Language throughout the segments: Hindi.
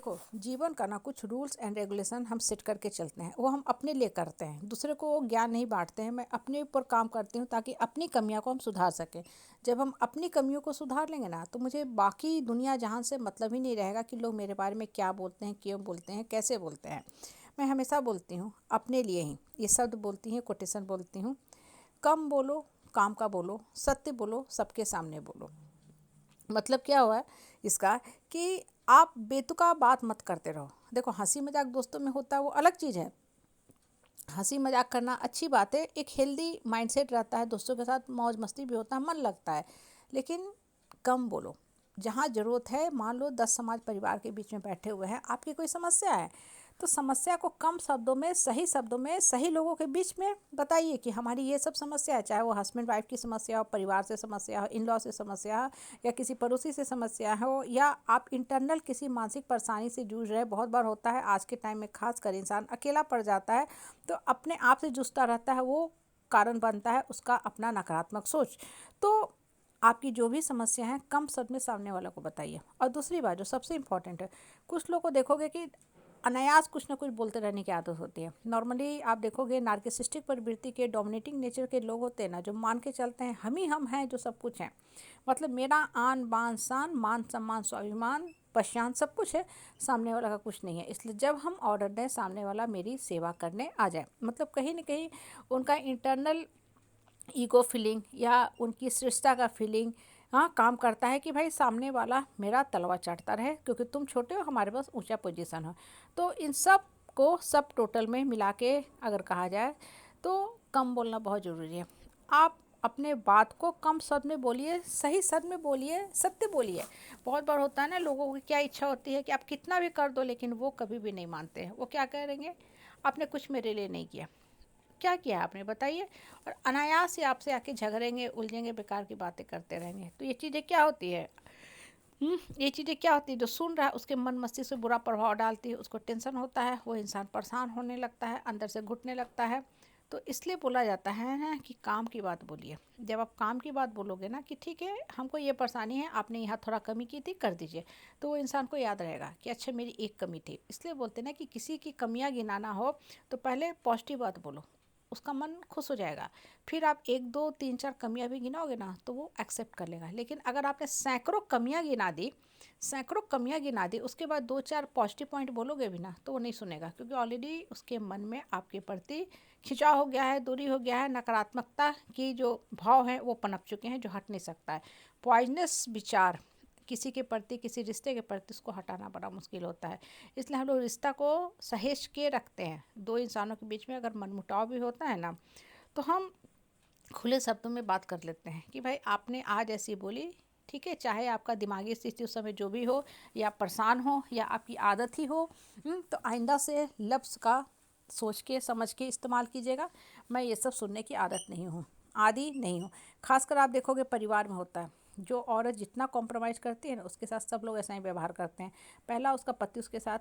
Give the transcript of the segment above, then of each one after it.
देखो, जीवन का ना कुछ रूल्स एंड रेगुलेशन हम सेट करके चलते हैं, वो हम अपने लिए करते हैं, दूसरे को वो ज्ञान नहीं बांटते हैं। मैं अपने ऊपर काम करती हूँ ताकि अपनी कमियों को हम सुधार सकें। जब हम अपनी कमियों को सुधार लेंगे ना, तो मुझे बाकी दुनिया जहान से मतलब ही नहीं रहेगा कि लोग मेरे बारे में क्या बोलते हैं, क्यों बोलते हैं, कैसे बोलते हैं। मैं हमेशा बोलती हूँ अपने लिए ही ये शब्द बोलती हूँ, कोटेशन बोलती हूँ। कम बोलो, काम का बोलो, सत्य बोलो, सबके सामने बोलो। मतलब क्या हुआ है इसका, कि आप बेतुका बात मत करते रहो। देखो, हंसी मजाक दोस्तों में होता है वो अलग चीज़ है। हंसी मजाक करना अच्छी बात है, एक हेल्दी माइंडसेट रहता है, दोस्तों के साथ मौज मस्ती भी होता है, मन लगता है। लेकिन कम बोलो। जहाँ ज़रूरत है, मान लो 10 समाज परिवार के बीच में बैठे हुए हैं, आपकी कोई समस्या है, तो समस्या को कम शब्दों में सही लोगों के बीच में बताइए कि हमारी ये सब समस्या है। चाहे वो हस्बैंड वाइफ की समस्या हो, परिवार से समस्या हो, इन लॉ से समस्या हो, या किसी पड़ोसी से समस्या हो, या आप इंटरनल किसी मानसिक परेशानी से जूझ रहे हैं। बहुत बार होता है आज के टाइम में, खास कर इंसान अकेला पड़ जाता है, तो अपने आप से जूझता रहता है, वो कारण बनता है उसका अपना नकारात्मक सोच। तो आपकी जो भी समस्या है, कम शब्द में सामने वाला को बताइए। और दूसरी बात जो सबसे इम्पॉर्टेंट है, कुछ लोग को देखोगे कि अनायास कुछ ना कुछ बोलते रहने की आदत होती है। नॉर्मली आप देखोगे नार्सिसिस्टिक प्रवृत्ति के, डोमिनेटिंग नेचर के लोग होते हैं ना, जो मान के चलते हैं हम ही हम हैं जो सब कुछ हैं। मतलब मेरा आन बान शान, मान सम्मान स्वाभिमान पहचान सब कुछ है, सामने वाला का कुछ नहीं है। इसलिए जब हम ऑर्डर दें, सामने वाला मेरी सेवा करने आ जाए। मतलब कहीं ना कहीं उनका इंटरनल ईगो फीलिंग या उनकी श्रेष्ठता का फीलिंग हाँ काम करता है कि भाई सामने वाला मेरा तलवा चाटता रहे, क्योंकि तुम छोटे हो, हमारे पास ऊंचा पोजीशन हो। तो इन सब को सब टोटल में मिला के अगर कहा जाए, तो कम बोलना बहुत ज़रूरी है। आप अपने बात को कम शब्द में बोलिए, सही शब्द में बोलिए, सत्य बोलिए। बहुत बार होता है ना, लोगों की क्या इच्छा होती है कि आप कितना भी कर दो, लेकिन वो कभी भी नहीं मानते हैं। वो क्या करेंगे, आपने कुछ मेरे लिए नहीं किया। क्या किया आपने बताइए। और अनायास ही आपसे आके झगड़ेंगे, उलझेंगे, बेकार की बातें करते रहेंगे। तो ये चीज़ें क्या होती है, ये चीज़ें क्या होती है, जो सुन रहा है उसके मन मस्तिष्क से बुरा प्रभाव डालती है, उसको टेंशन होता है, वो इंसान परेशान होने लगता है, अंदर से घुटने लगता है। तो इसलिए बोला जाता है ना कि काम की बात बोलिए। जब आप काम की बात बोलोगे ना, कि ठीक है हमको ये परेशानी है, आपने यहाँ थोड़ा कमी की थी, कर दीजिए, तो वो इंसान को याद रहेगा कि अच्छा मेरी एक कमी थी। इसलिए बोलते हैं ना कि किसी की कमियाँ गिनाना हो तो पहले पॉजिटिव बात बोलो, उसका मन खुश हो जाएगा। फिर आप 1 2 3 4 कमियां भी गिनाओगे ना, तो वो एक्सेप्ट कर लेगा। लेकिन अगर आपने सैकड़ों कमियां गिना दी, उसके बाद 2 4 पॉजिटिव पॉइंट बोलोगे भी ना, तो वो नहीं सुनेगा, क्योंकि ऑलरेडी उसके मन में आपके प्रति खिंचाव हो गया है, दूरी हो गया है, नकारात्मकता की जो भाव है वो पनप चुके हैं, जो हट नहीं सकता है। पॉइजनस विचार किसी के प्रति, किसी रिश्ते के प्रति, उसको हटाना बड़ा मुश्किल होता है। इसलिए हम लोग रिश्ता को सहेज के रखते हैं। दो इंसानों के बीच में अगर मनमुटाव भी होता है ना, तो हम खुले शब्दों में बात कर लेते हैं कि भाई आपने आज ऐसी बोली, ठीक है, चाहे आपका दिमागी स्थिति उस समय जो भी हो, या परेशान हो, या आपकी आदत ही हो, तो आइंदा से लफ्ज़ का सोच के समझ के इस्तेमाल कीजिएगा। मैं ये सब सुनने की आदत नहीं हूँ, आदि नहीं हूँ। खासकर आप देखोगे परिवार में होता है, जो औरत जितना कॉम्प्रोमाइज़ करती है ना, उसके साथ सब लोग ऐसा ही व्यवहार करते हैं। पहला उसका पति उसके साथ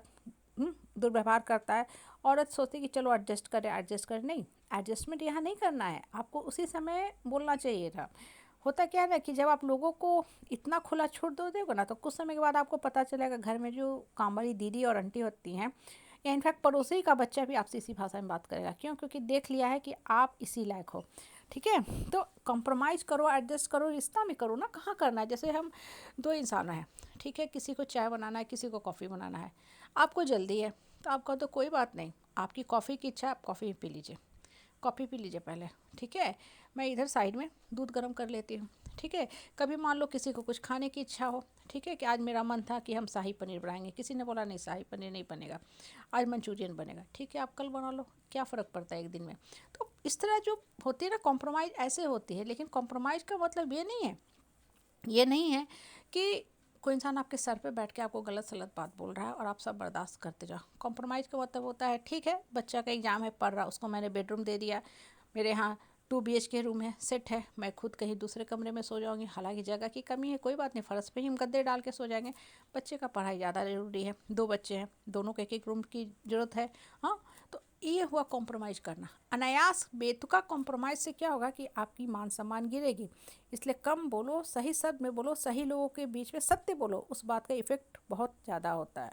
दुर्व्यवहार करता है, औरत सोचती है कि चलो एडजस्ट करें, नहीं, एडजस्टमेंट यहाँ नहीं करना है, आपको उसी समय बोलना चाहिए था। होता क्या है ना, कि जब आप लोगों को इतना खुला छूट दो दोगे ना, तो कुछ समय के बाद आपको पता चलेगा घर में जो काम वाली दीदी और आंटी होती हैं, या इनफैक्ट पड़ोसी का बच्चा भी आपसे इसी भाषा में बात करेगा। क्यों? क्योंकि देख लिया है कि आप इसी लायक हो। ठीक है, तो कॉम्प्रोमाइज़ करो, एडजस्ट करो, रिश्ता में करो ना, कहाँ करना है। जैसे हम 2 इंसान हैं, ठीक है, किसी को चाय बनाना है, किसी को कॉफ़ी बनाना है। आपको जल्दी है, तो आपका तो कोई बात नहीं, आपकी कॉफ़ी की इच्छा, आप कॉफ़ी पी लीजिए, कॉफ़ी पी लीजिए पहले, ठीक है। मैं इधर साइड में दूध गर्म कर लेती हूँ, ठीक है। कभी मान लो किसी को कुछ खाने की इच्छा हो, ठीक है, कि आज मेरा मन था कि हम शाही पनीर बनाएंगे, किसी ने बोला नहीं शाही पनीर नहीं बनेगा, आज मंचूरियन बनेगा, ठीक है, आप कल बना लो, क्या फ़र्क पड़ता है एक दिन में। तो इस तरह जो होती है ना कॉम्प्रोमाइज़, ऐसे होती है। लेकिन कॉम्प्रोमाइज़ का मतलब ये नहीं है कि कोई इंसान आपके सर पे बैठ के आपको गलत सलत बात बोल रहा है और आप सब बर्दाश्त करते जाओ। कॉम्प्रोमाइज़ का मतलब होता है, ठीक है, बच्चा का एग्जाम है, पढ़ रहा, उसको मैंने बेडरूम दे दिया, मेरे यहाँ 2 BHK रूम है, सेट है, मैं खुद कहीं दूसरे कमरे में सो जाऊंगी, हालांकि जगह की कमी है, कोई बात नहीं, फर्श पे ही हम गद्दे डाल के सो जाएंगे। बच्चे का पढ़ाई ज़्यादा ज़रूरी है, 2 बच्चे हैं, दोनों को एक एक रूम की ज़रूरत है। हाँ, तो ये हुआ कॉम्प्रोमाइज़ करना। अनायास बेतुका कॉम्प्रोमाइज़ से क्या होगा कि आपकी मान सम्मान गिरेगी। इसलिए कम बोलो, सही शब्द में बोलो, सही लोगों के बीच में सत्य बोलो, उस बात का इफ़ेक्ट बहुत ज़्यादा होता है।